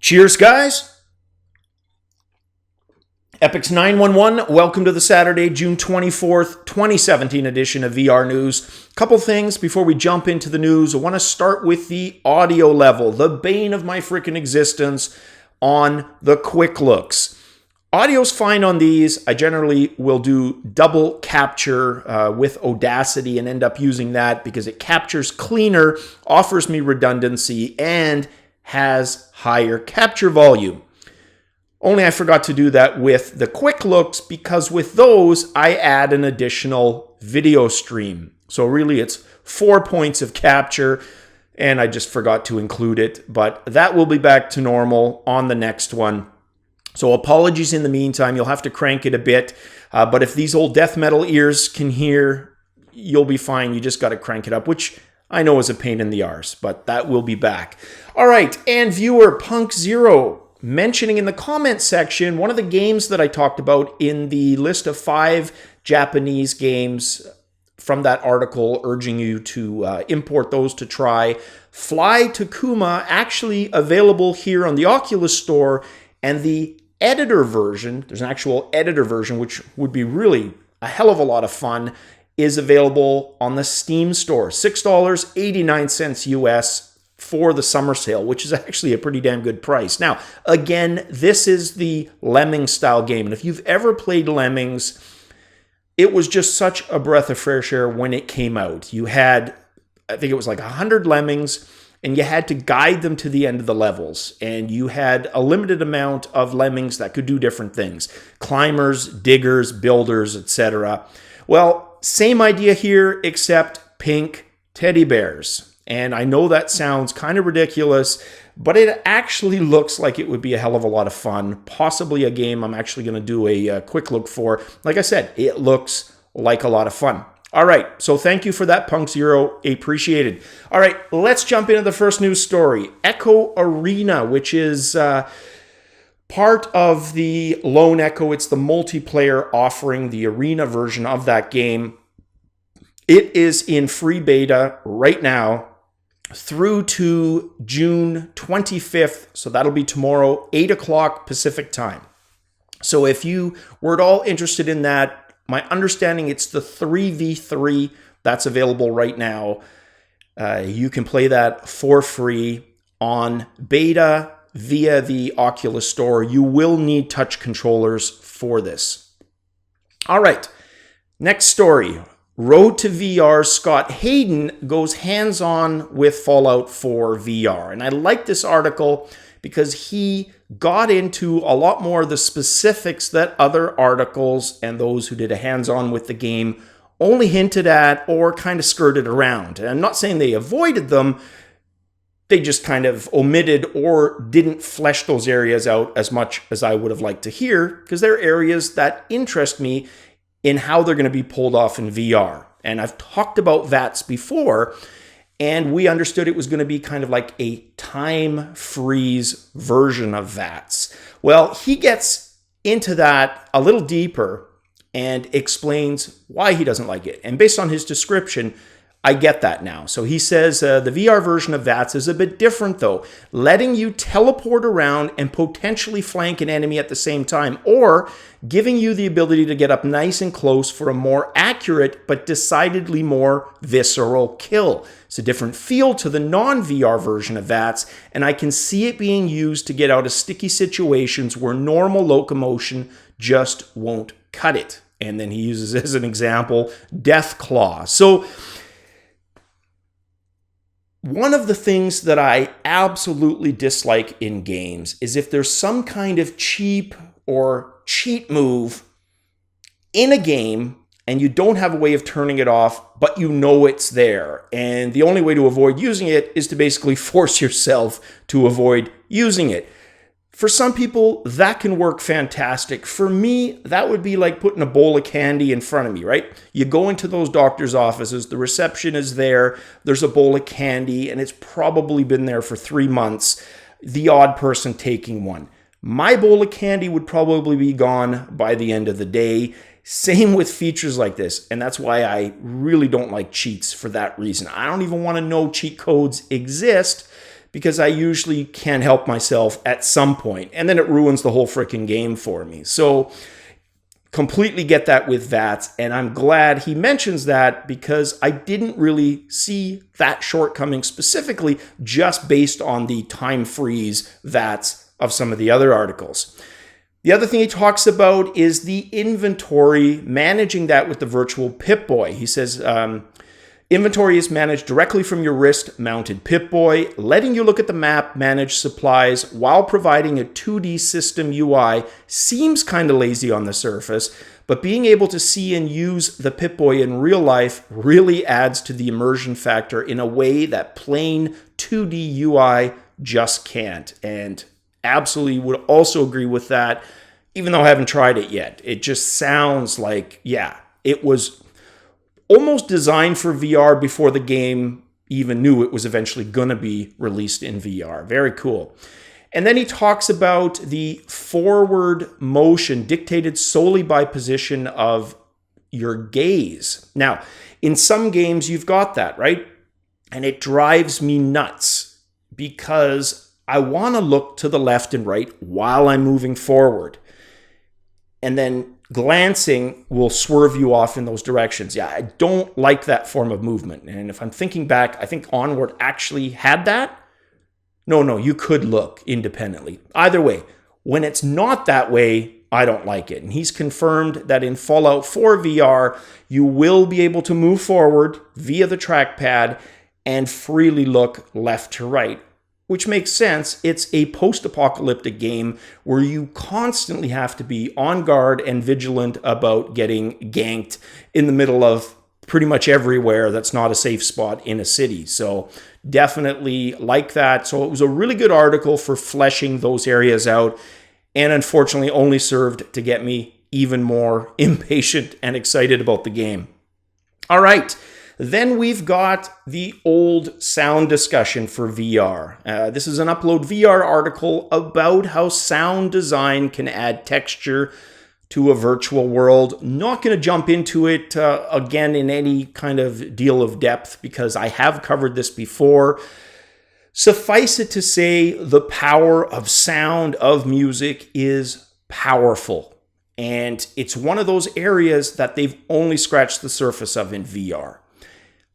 Cheers, guys. Epix 911, welcome to the Saturday, June 24th, 2017 edition of VR News. Couple things before we jump into the news. I want to start with the audio level, the bane of my freaking existence on the quick looks. Audio's fine on these. I generally will do double capture with Audacity and end up using that because it captures cleaner, offers me redundancy, and has higher capture volume. Only I forgot to do that with the quick looks because with those, I add an additional video stream. So really it's 4 points of capture and I just forgot to include it, but that will be back to normal on the next one. So apologies in the meantime, you'll have to crank it a bit, but if these old death metal ears can hear, you'll be fine. You just got to crank it up, which I know is a pain in the arse, but that will be back. All right, and viewer Punk Zero mentioning in the comment section one of the games that I talked about in the list of 5 Japanese games from that article, urging you to import those to try. Fly Takuma, actually available here on the Oculus Store, and the editor version, there's an actual editor version, which would be really a hell of a lot of fun, is available on the Steam store. $6.89 US for the summer sale, which is actually a pretty damn good price. Now, again, this is the Lemmings style game. And if you've ever played Lemmings, it was just such a breath of fresh air when it came out. You had, I think it was like 100 Lemmings, and you had to guide them to the end of the levels. And you had a limited amount of Lemmings that could do different things. Climbers, diggers, builders, etc. Well, same idea here, except pink teddy bears. And I know that sounds kind of ridiculous, but it actually looks like it would be a hell of a lot of fun. Possibly a game I'm actually going to do a quick look for. Like I said, it looks like a lot of fun. All right, so thank you for that, Punk Zero. Appreciated. All right, let's jump into the first news story. Echo Arena, which is part of the Lone Echo. It's the multiplayer offering, the arena version of that game. It is in free beta right now through to June 25th. So that'll be tomorrow, 8 o'clock Pacific time. So if you were at all interested in that, my understanding it's the 3v3 that's available right now. You can play that for free on beta via the Oculus Store. You will need touch controllers for this. All right, next story. Road to VR, Scott Hayden goes hands-on with Fallout 4 VR. And I like this article because he got into a lot more of the specifics that other articles and those who did a hands-on with the game only hinted at or kind of skirted around. And I'm not saying they avoided them, they just kind of omitted or didn't flesh those areas out as much as I would have liked to hear, because they're areas that interest me in how they're going to be pulled off in VR. And I've talked about VATS before, and we understood it was going to be kind of like a time freeze version of VATS. Well, he gets into that a little deeper and explains why he doesn't like it. And based on his description, I get that now. So he says the VR version of VATS is a bit different though, letting you teleport around and potentially flank an enemy at the same time, or giving you the ability to get up nice and close for a more accurate but decidedly more visceral kill. It's a different feel to the non-VR version of VATS, and I can see it being used to get out of sticky situations where normal locomotion just won't cut it. And then he uses as an example Deathclaw. So one of the things that I absolutely dislike in games is if there's some kind of cheap or cheat move in a game and you don't have a way of turning it off, but you know it's there. And the only way to avoid using it is to basically force yourself to avoid using it. For some people, that can work fantastic. For me, that would be like putting a bowl of candy in front of me, right? You go into those doctor's offices, the reception is there, there's a bowl of candy, and it's probably been there for 3 months, the odd person taking one. My bowl of candy would probably be gone by the end of the day. Same with features like this, and that's why I really don't like cheats for that reason. I don't even want to know cheat codes exist, because I usually can't help myself at some point, and then it ruins the whole freaking game for me. So completely get that with VATS, and I'm glad he mentions that because I didn't really see that shortcoming specifically just based on the time freeze VATS of some of the other articles. The other thing he talks about is the inventory, managing that with the virtual Pip-Boy. He says, inventory is managed directly from your wrist-mounted Pip-Boy, letting you look at the map, manage supplies, while providing a 2D system UI seems kind of lazy on the surface, but being able to see and use the Pip-Boy in real life really adds to the immersion factor in a way that plain 2D UI just can't. And absolutely would also agree with that, even though I haven't tried it yet. It just sounds like, yeah, it was almost designed for VR before the game even knew it was eventually going to be released in VR. Very cool. And then he talks about the forward motion dictated solely by position of your gaze. Now, in some games, you've got that, right? And it drives me nuts because I want to look to the left and right while I'm moving forward. And then glancing will swerve you off in those directions. Yeah, I don't like that form of movement. And if I'm thinking back, I think Onward actually had that. No, you could look independently. Either way, when it's not that way, I don't like it. And he's confirmed that in Fallout 4 VR, you will be able to move forward via the trackpad and freely look left to right, which makes sense. It's a post-apocalyptic game where you constantly have to be on guard and vigilant about getting ganked in the middle of pretty much everywhere that's not a safe spot in a city. So definitely like that. So it was a really good article for fleshing those areas out, and unfortunately only served to get me even more impatient and excited about the game. All right. Then we've got the old sound discussion for VR. This is an Upload VR article about how sound design can add texture to a virtual world. Not going to jump into it again in any kind of deal of depth because I have covered this before. Suffice it to say, the power of sound, of music, is powerful. And it's one of those areas that they've only scratched the surface of in VR.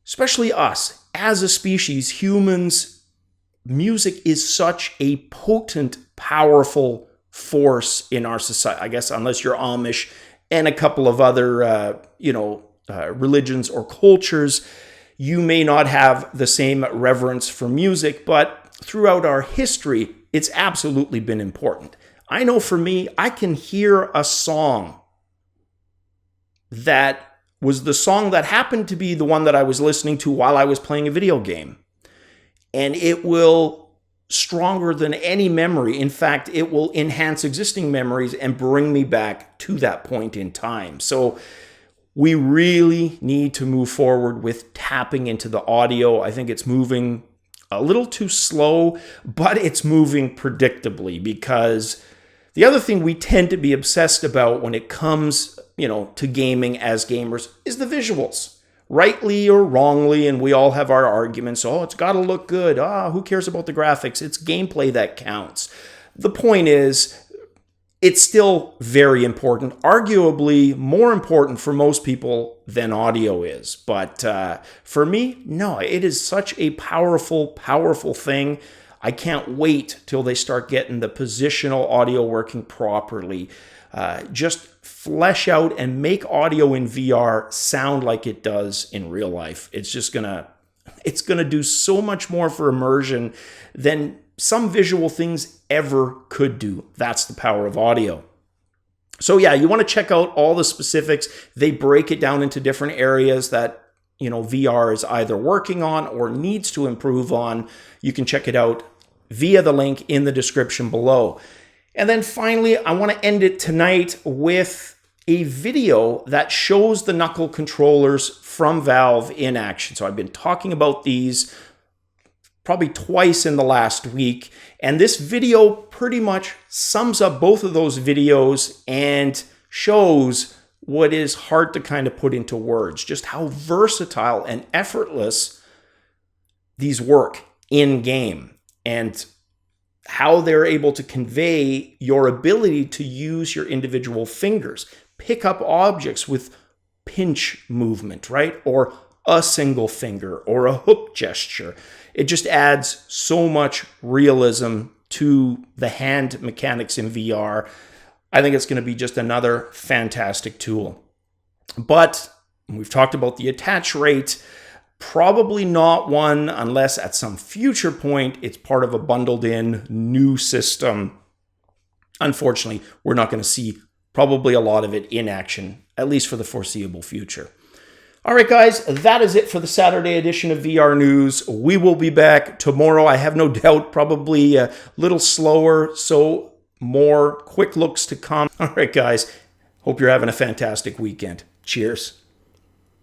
Especially us, as a species, humans, music is such a potent, powerful force in our society. I guess unless you're Amish and a couple of other, religions or cultures, you may not have the same reverence for music, but throughout our history, it's absolutely been important. I know for me, I can hear a song that was the song that happened to be the one that I was listening to while I was playing a video game. And it will, stronger than any memory, in fact, it will enhance existing memories and bring me back to that point in time. So we really need to move forward with tapping into the audio. I think it's moving a little too slow, but it's moving predictably, because the other thing we tend to be obsessed about when it comes to gaming as gamers is the visuals, rightly or wrongly, and we all have our arguments. Oh, it's got to look good. Who cares about the graphics? It's gameplay that counts. The point is, it's still very important, arguably more important for most people than audio is. But for me, no, it is such a powerful, powerful thing. I can't wait till they start getting the positional audio working properly. Just flesh out and make audio in VR sound like it does in real life. It's gonna do so much more for immersion than some visual things ever could do. That's the power of audio. So yeah, you want to check out all the specifics. They break it down into different areas that VR is either working on or needs to improve on. You can check it out via the link in the description below. And then finally, I want to end it tonight with a video that shows the Knuckle controllers from Valve in action. So I've been talking about these probably twice in the last week, and this video pretty much sums up both of those videos and shows what is hard to kind of put into words, just how versatile and effortless these work in game. and how they're able to convey your ability to use your individual fingers, pick up objects with pinch movement, right? Or a single finger or a hook gesture. It just adds so much realism to the hand mechanics in VR. I think it's going to be just another fantastic tool. But we've talked about the attach rate. Probably not one unless at some future point it's part of a bundled in new system. Unfortunately, we're not going to see probably a lot of it in action, at least for the foreseeable future. All right, guys, that is it for the Saturday edition of VR News. We will be back tomorrow. I have no doubt, probably a little slower, so more quick looks to come. All right, guys, hope you're having a fantastic weekend. Cheers.